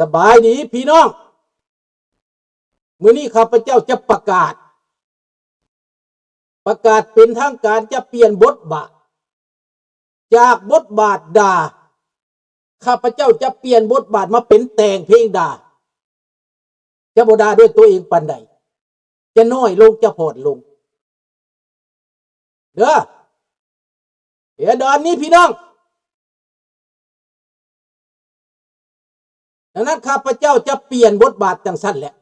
สบายดีพี่น้องมื้อนี้ข้าพเจ้าจะประกาศเป็นทางการจะเปลี่ยนบทบาทจากบทบาทด่าข้าพเจ้าจะเปลี่ยนบทบาทมาเป็นแต่งเพลงด่าจะบ่ด่าด้วยตัวเองปานใดจะน้อยลงจะพอดลงเด้อดอนนี้พี่น้องดังนั้นข้าพเจ้าจะเปลี่ยนบทบาทจังสั้นแหละ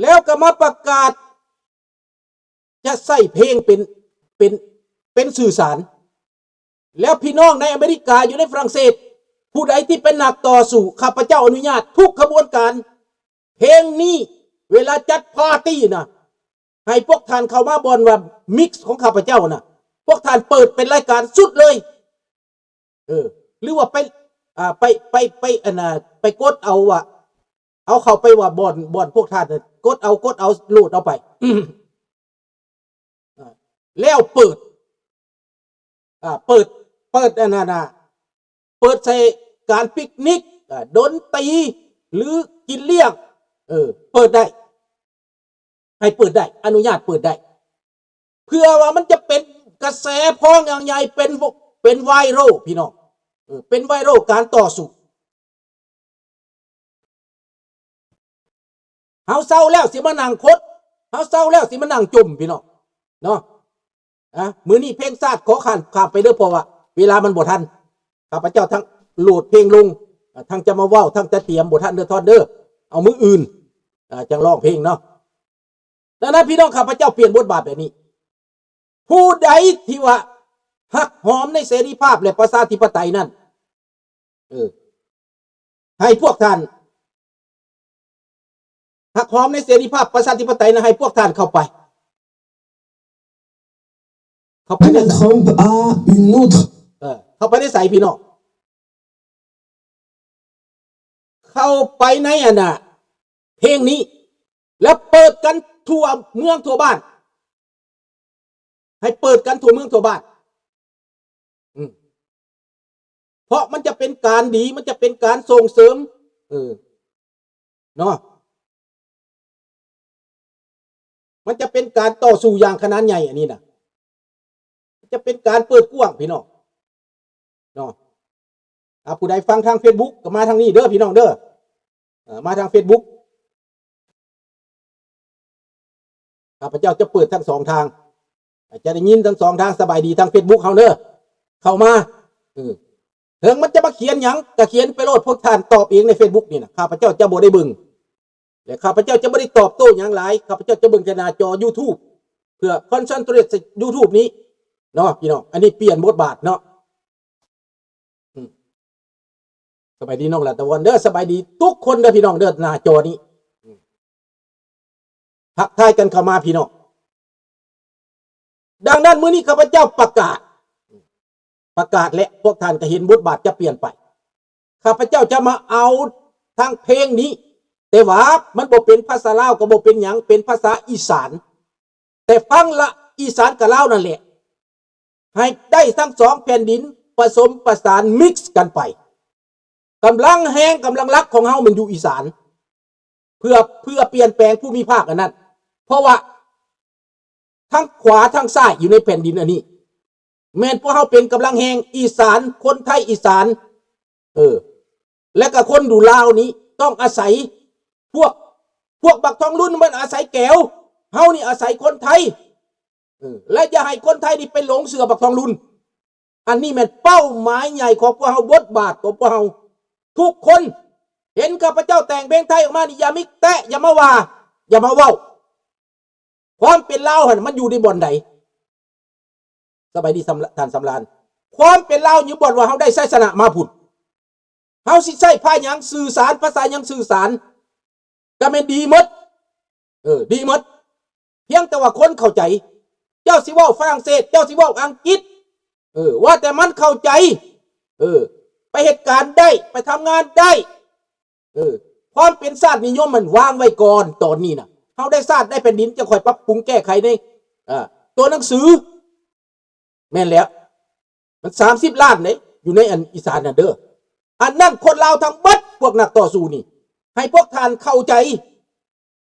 แล้วก็มาประกาศจะใส่เพลงเป็นสื่อสารแล้วพี่น้องในอเมริกาอยู่ในฝรั่งเศสผู้ใดที่เป็นนักต่อสู้ข้าพเจ้าอนุญาตทุกขบวนการเพลงนี้เวลาจัดปาร์ตี้นะให้พวกท่านเข้ามาบนว่ามิกซ์ของข้าพเจ้านะพวกท่านเปิดเป็นรายการสุดเลยหรือว่าไปอันน่ะไปกดเอาว่าเอาเข้าไปว่าบอนพวกท่านกดเอาโหลดเอาไปแล้วเปิดอันนั้นนะเปิดใส่การปิกนิกดนตรีหรือกินเลี้ยงเปิดได้ให้เปิดได้อนุญาตเปิดได้เพื่อว่ามันจะเป็นกระแสพ้องอย่างใหญ่เป็นไวรัลพี่น้องเป็นไวรัลการต่อสู้เฮาเศร้าแล้วสิมานั่งคดเฮาเศร้าแล้วสิมานั่งจุ่มพี่น้องเนาะมื้อนี้เพลงชาติขอข้ามไปเด้อเพราะว่าเวลามันบ่ทันข้าพเจ้าทั้งโหลดเพลงลงทั้งจะมาเว้าทั้งจะเตรียมบ่ทันเด้อทอดเด้อเอามื้ออื่นจังร้องเพลงเนาะดังนั้นพี่น้องข้าพเจ้าเปลี่ยนบทบาทแบบนี้ผู้ใดที่ว่าฮักหอมในเสรีภาพและประชาธิปไตยนั่นให้พวกท่านฮักหอมในเสรีภาพประชาธิปไตยนะให้พวกท่านเข้าไปDonald Trump a une autre เข้าไปในใส่พี่น้องเข้าไปในเพลงนี้แล้วเปิดกันทั่วเมืองทั่วบ้านให้เปิดกันทั่วเมืองทั่วบ้านเพราะมันจะเป็นการดีมันจะเป็นการส่งเสริมเนาะมันจะเป็นการต่อสู้อย่างขนาดใหญ่อันนี้นะจะเป็นการเปิดกว้างพี่น้องเนาะผู้ใดฟังทาง Facebook ก็มาทางนี้เด้อพี่น้องเด้อมาทาง Facebook ข้าพเจ้าจะเปิดทั้งสองทางจะได้ยินทั้งสองทางสบายดีทาง Facebook เฮาเด้อเข้ามาถึงมันจะมาเขียนหยังก็เขียนไปโลดพวกท่านตอบเองใน Facebook นี่นะข้าพเจ้าจะบ่ได้เบิ่งและข้าพเจ้าจะบ่ได้ตอบโต้หยังหลายข้าพเจ้าจะเบิ่งแต่หน้าจอ YouTube เพื่อคอนเซนเทรต YouTube นี้เนาะพี่น้องอันนี้เปลี่ยนบทบาทเนาะสบายดีน้องละตะวันเด้อสบายดีทุกคนเด้อพี่น้องเด้อหน้าจอนี้ทักทายกันเข้ามาพี่น้องดังนั้นมื้อนี้ข้าพเจ้าประกาศและพวกท่านก็เห็นบทบาทจะเปลี่ยนไปข้าพเจ้าจะมาเอาทางเพลงนี้แต่ว่ามันบ่เป็นภาษาลาวก็บ่เป็นหยังเป็นภาษาอีสานแต่ฟังละอีสานกับลาวนั่นแหละให้ได้ทั้งสองแผ่นดินผสมประสานมิกซ์กันไปกำลังแห้งกำลังรักของเฮามันอยู่อีสานเพื่อเปลี่ยนแปลงผู้มีภาคอันนั้นเพราะว่าทั้งขวาทั้งซ้ายอยู่ในแผ่นดินอันนี้แม่นพวกเฮาเป็นกำลังแห้งอีสานคนไทยอีสานและก็คนดูลาวนี้ต้องอาศัยพวกบักทองรุ่นมันอาศัยแก้วเฮานี่อาศัยคนไทยและอย่าให้คนไทยนี่ไปหลงเสือบักทองรุ่นอันนี้แม่นเป้าหมายใหญ่ของพวกเฮาบทบาทของพวกเฮาทุกคนเห็นข้าพเจ้าแต่งเพลงไทยออกมานี่อย่ามิแตะอย่ามาว่าอย่ามาเว้าความเป็นลาวหั่นมันอยู่ในบ่อนใดสบายดีท่านสำราญความเป็นลาวอยู่บ่อนว่าเฮาได้ไสชนะมาพุ่นเฮาสิใช้ภาษาหยังสื่อสารภาษาหยังสื่อสารก็แม่นดีหมดดีหมดเพียงแต่ว่าคนเข้าใจเจ้าสิเว้าฝรั่งเศสเจ้าสิเว้าอังกฤษว่าแต่มันเข้าใจไปเหตุการณ์ได้ไปทำงานได้ความเป็นชาตินิยมมันวางไว้ก่อนตอนนี้นะเขาได้ชาติได้แผ่นดินจะค่อยปรับปรุงแก้ไขในตัวหนังสือแม่นแล้วมัน30 ล้านเลย อยู่ในอันอีสานน่ะเด้ออันนั้นคนลาวทั้งบัดพวกนักต่อสู้นี่ให้พวกท่านเข้าใจ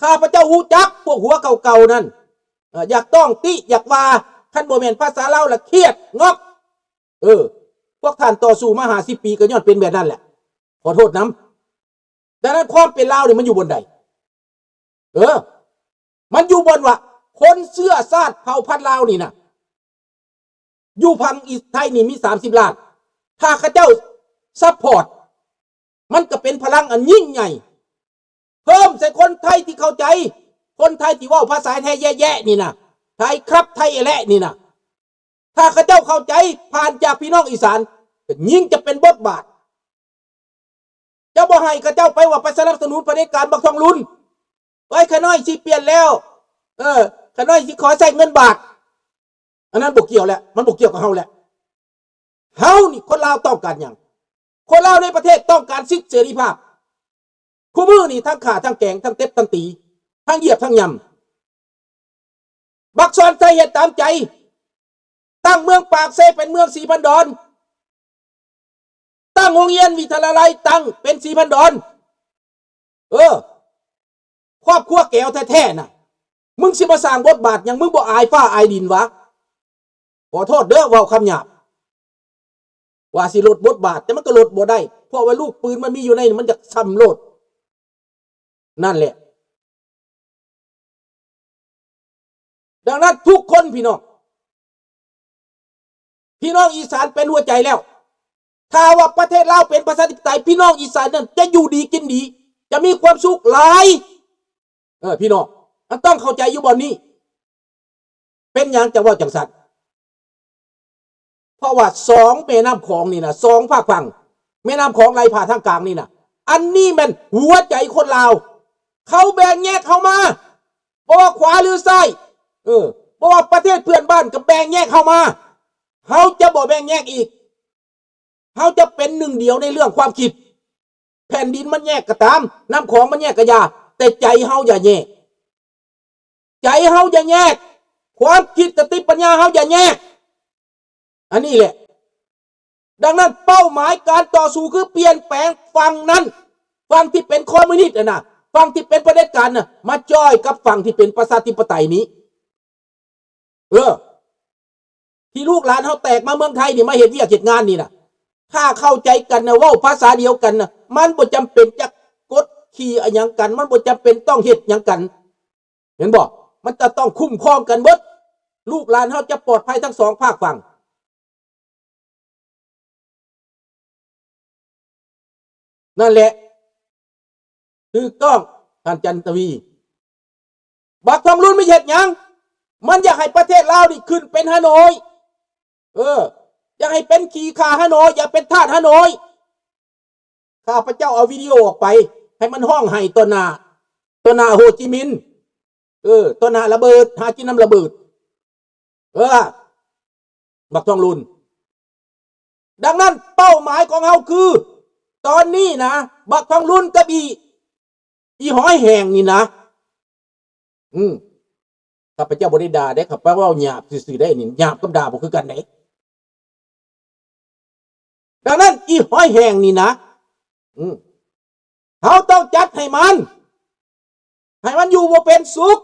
ข้าพเจ้าฮู้จักพวกหัวเก่าๆนั่นอยากต้องติอยากว่าคันบ่แม่นภาษาลาวละเครียดงอกพวกท่านต่อสู้มา50 ปีก็ย้อนเป็นแบบนั้นแหละขอโทษนำดังนั้นความเป็นลาวนี่มันอยู่บนใดมันอยู่บนว่าคนเสื้อชาติเผ่าพันธุ์ลาวนี่นะอยู่พังอีไทยนี่มี30 ล้านถ้าข้าเจ้าซัพพอร์ตมันก็เป็นพลังอันยิ่งใหญ่เพิ่มใส่คนไทยที่เข้าใจคนไทยที่ว่าภาษาไทยแย่ๆนี่นะไทยครับไทยแหละนี่นะถ้าข้าเจ้าเข้าใจผ่านจากพี่น้องอีสานยิ่งจะเป็นบทบาทเจ้าบ่ให้ข้าเจ้าไปว่าไปสนับสนุนเผด็จการบักทองลุนไว้ข้าน้อยสิเปลี่ยนแล้วข้าน้อยสิขอใส่เงินบาทอันนั้นบ่เกี่ยวแหละมันบ่เกี่ยวกับเฮาแหละเฮานี่คนลาวต้องการหยังคนลาวในประเทศต้องการสิทธิเสรีภาพคู่มือนี่ทั้งข่าทั้งแกงทั้งเต็บทั้งตีทั้งเหยียบทั้งยำบักซอนใส่เหตุตามใจตั้งเมืองปากเซเป็นเมือง4,000 ดอนตั้งโรงเรียนวิทยาลัยตั้งเป็น4,000 ดอนครอบครัวแก้วแท้ๆน่ะมึงสิมาสร้างบทบาทยังมึงบ่อายฟ้าอายดินวะขอโทษเด้อเว้าคำหยาบว่าสิลดบทบาทแต่มันก็ลดบ่ได้เพราะว่าลูกปืนมันมีอยู่ในมันจะซ้ำโลดนั่นแหละดังนั้นทุกคนพี่น้องอีสานเป็นหัวใจแล้วถ้าว่าประเทศลาวเป็นประชาธิปไตยพี่น้องอีสานนั้นจะอยู่ดีกินดีจะมีความสุขหลายพี่น้องมันต้องเข้าใจอยู่บ่นี้เป็นอย่างจะว่าจังสัตว์เพราะว่า2แม่น้ำของนี่นะ2ภาคฝั่งแม่น้ำของไหลผ่านทางกลางนี่นะอันนี้มันหัวใจคนลาวเขาแบ่งแยกเข้ามาเพราะว่าขวาหรือซ้ายเพราะว่าประเทศเพื่อนบ้านก็แบ่งแยกเข้ามาเขาจะบ่แบ่งแยกอีกเขาจะเป็นหนึ่งเดียวในเรื่องความคิดแผ่นดินมันแยกก็ตามน้ำของมันแยกก็อย่าแต่ใจเขาอย่าแยกใจเขาอย่าแยกความคิดสติปัญญาเขาอย่าแยกอันนี้แหละดังนั้นเป้าหมายการต่อสู้คือเปลี่ยนแปลงฝั่งนั้นฝั่งที่เป็นคอมมิวนิสต์นะฝั่งที่เป็นเผด็จการนะมาจ้อยกับฝั่งที่เป็นประชาธิปไตยนี้ที่ลูกหลานเขาแตกมาเมืองไทยนี่มาเห็นวิเหตุงานนี่นะถ้าเข้าใจกันนะว่าภาษาเดียวกันนะมันบ่จำเป็นจะกดขี่อะไรอย่างกันมันบ่จำเป็นต้องเหตุอย่างกันเห็นบ่มันจะต้องคุ้มครองกันหมดลูกหลานเขาจะปลอดภัยทั้ง2 ภาคฝั่งนั่นแหละคือต้องท่านจันทวีบักทองรุ่นไม่เห็นยังมันอยากให้ประเทศลาวนี่ขึ้นเป็นฮานอยอยากให้เป็นขี่ข่าฮานอยอยากเป็นทาสฮานอยข้าพเจ้าเอาวิดีโอออกไปให้มันห้องไห้ตัวหน้าโฮจิมินห์ตัวหน้าระเบิดหากินน้ำระเบิดบักทองรุ่นดังนั้นเป้าหมายของเฮาคือตอนนี้นะบักทองรุ่นกับอีหอยแห้งนี่นะข้าพเจ้าบ่ได้ด่าได้ข้าพเจ้าหยาบซื่อๆได้นี่หยาบกับด่าบ่คือกันไหนดังนั้นอีหอยแห้งนี่นะเขาต้องจัดให้มันอยู่บ่เป็นสุข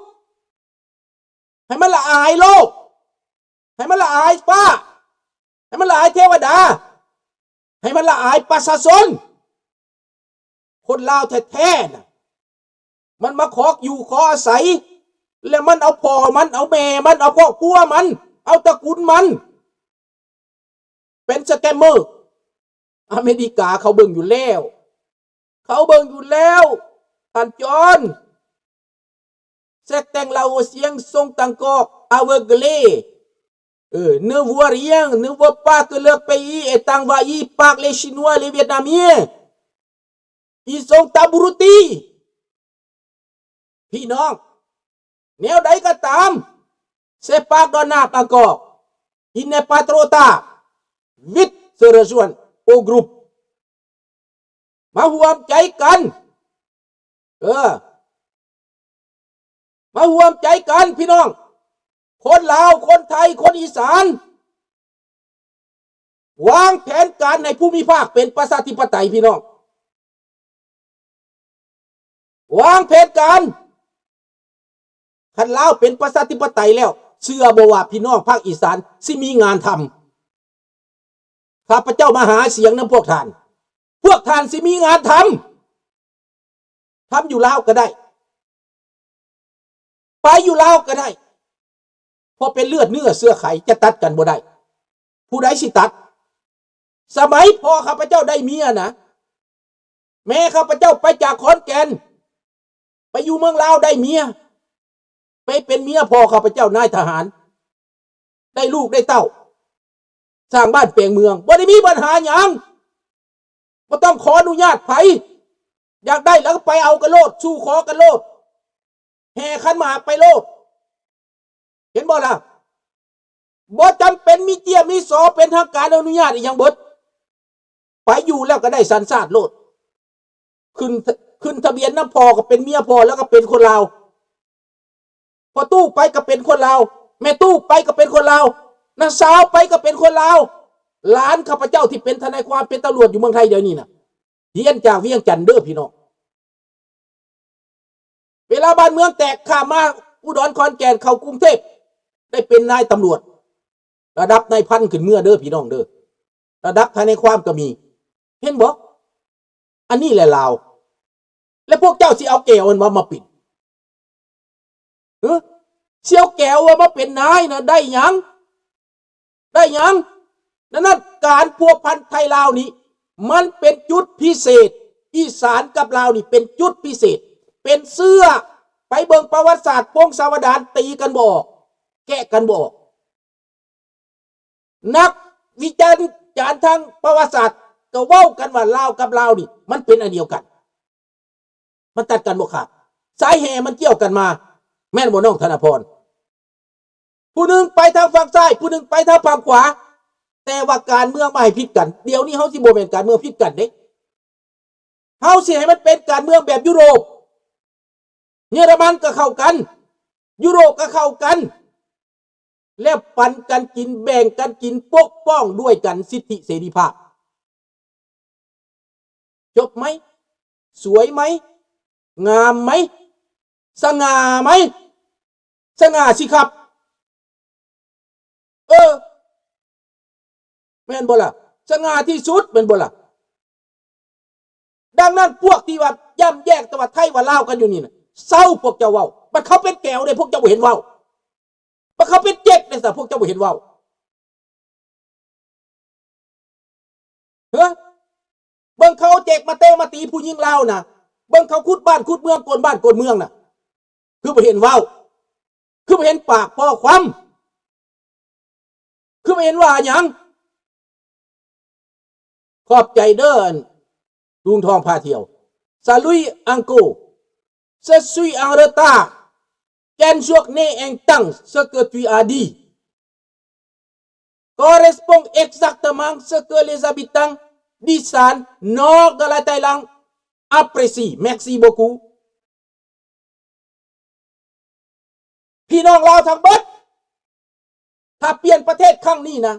ให้มันละอายโลกให้มันละอายฟ้าให้มันละอายเทวดาให้มันละอายประชาชนคนลาวแท้ๆน่ะมันมาขออยู่ขออาศัยแล้วมันเอาพ่อมันเอาแม่มันเอาครอบครัวมันเอาตระกูลมันเป็นสแกมเมอร์อเมริกาเขาเบิ่งอยู่แล้วท่านจอนcertains Laotiens sont encore aveuglés ne voient rien ne voient pas que leur pays est envahi par les Chinois les Vietnamiens ils sont abrutis พี่น้องแนวใดก็ตาม c'est pardonnable encore il n'est pas trop tard vite se rejoindre au groupe มาร่วมใจกันมาร่วมใจกันพี่น้องคนลาวคนไทยคนอีสาน วางแผนการในภูมิภาคเป็นประชาธิปไตยพี่น้องวางแผนการคันลาวเป็นประชาธิปไตยแล้วเชื่อบ่ว่าพี่น้องภาคอีสานสิมีงานทำข้าพเจ้ามาหาเสียงนำพวกท่านสิมีงานทำอยู่ลาวก็ได้ไปอยู่ลาวก็ได้เพราะเป็นเลือดเนื้อเสื้อไขจะตัดกันบ่ได้ผู้ใดสิตัดสมัยพ่อข้าพเจ้าได้เมียนะแม่ข้าพเจ้าไปจากขอนแก่นไปอยู่เมืองลาวได้เมียไปเป็นเมียพ่อข้าพเจ้านายทหารได้ลูกได้เต้าสร้างบ้านแปลงเมืองบ่ได้มีปัญหาหยังบ่ต้องขออนุญาตไผอยากได้แล้วก็ไปเอากันโลดสู้ขอกันโลดแห่ขันหมากไปโลดเห็นบ่ล่ะบ่จำเป็นมีเจียมีสอเป็นทางการอนุญาตอีกอย่างเบิดไปอยู่แล้วก็ได้สัญชาติโลดขึ้นทะเบียนน้ำพอก็เป็นเมียพอแล้วก็เป็นคนลาวพอตู้ไปก็เป็นคนลาวแม่ตู้ไปก็เป็นคนลาวน้าสาวไปก็เป็นคนลาวหลานข้าพเจ้าที่เป็นทนายความเป็นตำรวจอยู่เมืองไทยเดี๋ยวนี้นะเรียนจากเวียงจันทน์เด้อพี่น้องเวลาบ้านเมืองแตกข้ามมาอุดรขอนแก่นเข้ากรุงเทพได้เป็นนายตำรวจระดับนายพันขึ้นเมื่อเด้อพี่น้องเด้อระดับทนายความก็มีเห็นบ่อันนี้แหละลาวและพวกเจ้าสิเอาแก้วมันมาปิดเสี่ยวแก้วว่ามาเป็นนายนะได้หยังนั่นการพัวพันไทยลาวนี้มันเป็นจุดพิเศษอีสานกับลาวนี่เป็นจุดพิเศษเป็นเสื้อไปเบิ่งประวัติศาสตร์พงศาวดารตีกันบ่แกะกันบ่นักวิจารณ์ทางประวัติศาสตร์ก็เว้ากันว่าลาวกับลาวนี่มันเป็นอันเดียวกันมันตัดกันบ่ขาดสายแห่มันเกี่ยวกันมาแม่นบ่น้องธนพรผู้หนึ่งไปทางฝั่งซ้ายผู้หนึ่งไปทางฝั่งขวาแต่ว่าการเมืองไม่ให้ผิดกันเดี๋ยวนี้เฮาสิบ่เป็นการเมืองผิดกันเด้เฮาสิให้มันเป็นการเมืองแบบยุโรปเยอรมันก็เข้ากันยุโรปก็เข้ากันแล้วปันกันกินแบ่งกันกินปกป้องด้วยกันสิทธิเสรีภาพจบไหมสวยไหมงามไหมสง่าไหมสง่าสิครับแม่นบ่ล่ะสง่าที่สุดแม่นบ่ล่ะดังนั้นพวกที่ว่าย่ำแยกตัวไทยว่าลาวกันอยู่นี่นะเศร้าพวกเจ้าเว้ามันเขาเป็นแก้วเลยพวกเจ้าบ่เห็นเว้ามันเขาเป็นเจ๊กเลยสิพวกเจ้าบ่เห็นเว้าเบิ่งเขาเจ๊กมาเตะมาตีผู้หญิงลาวนะเบิ่งเขาขุดบ้านขุดเมืองโกนบ้านโกนเมืองน่ะคือบ่เห็นเว้าคือบ่เห็นปากพ่อความคือบ่เห็นว่าหยังขอบใจเด้อลุงทองพาเที่ยวซาลุยอังโกเซซุยอังเรตาแกนชวกเนเองตังเสกตุยอาดี correspond exactement ce que les habitants d'Isan nord de la Thaïlande apprécient merci beaucoup พี่น้องลาวทั้งหมดถ้าเปลี่ยนประเทศครั้งนี้นะ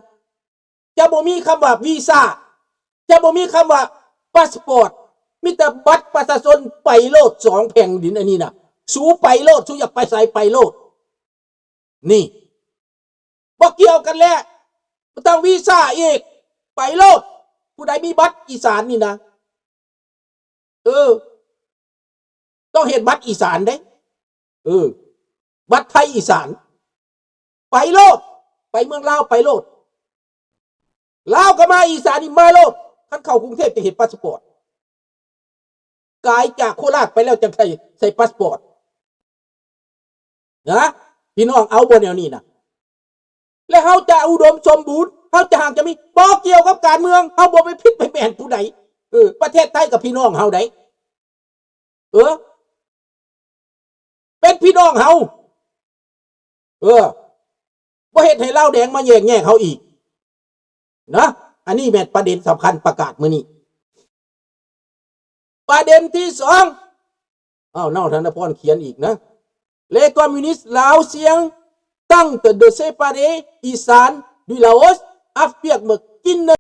จะบ่มีคำว่าวีซ่าจะบ่มีคำว่าพาสปอร์ตมีแต่บัตรประชาชนไปโลด2แผ่นดินอันนี้นะสูไปโลดสูอยากไปใส่ไปโลดนี่บ่เกี่ยวกันแล้วบ่ต้องวีซ่าอีกไปโลดผู้ใดมีบัตรอีสานนี่นะต้องเห็นบัตรอีสานเด้บัตรไทยอีสานไปโลดไปเมืองลาวไปโลดลาวก็มาอีสานนี่มาโลดคันเข้ากรุงเทพจะเห็นพาสปอร์ตกายจากโคราชไปแล้วจังใส่พาสปอร์ตนะพี่น้องเอาบ่แนวนี้นะแล้วเฮาจะอุดมสมบูรณ์เฮาจะห่างจะมีบ่เกี่ยวกับการเมืองเฮาบ่ไปผิดไปแม่นผู้ใดประเทศไทยกับพี่น้องเฮาได้เป็นพี่น้องเฮาบ่เฮ็ดให้ลาวแดงมาแย่งเฮาอีกนะอันนี้แม่นประเด็นสำคัญประกาศมื้อนี้ประเด็นที่2น้องธนพรเขียนอีกนะ Les communistes laotiens tentent de séparer Isan du Laos affirme qu'ils ne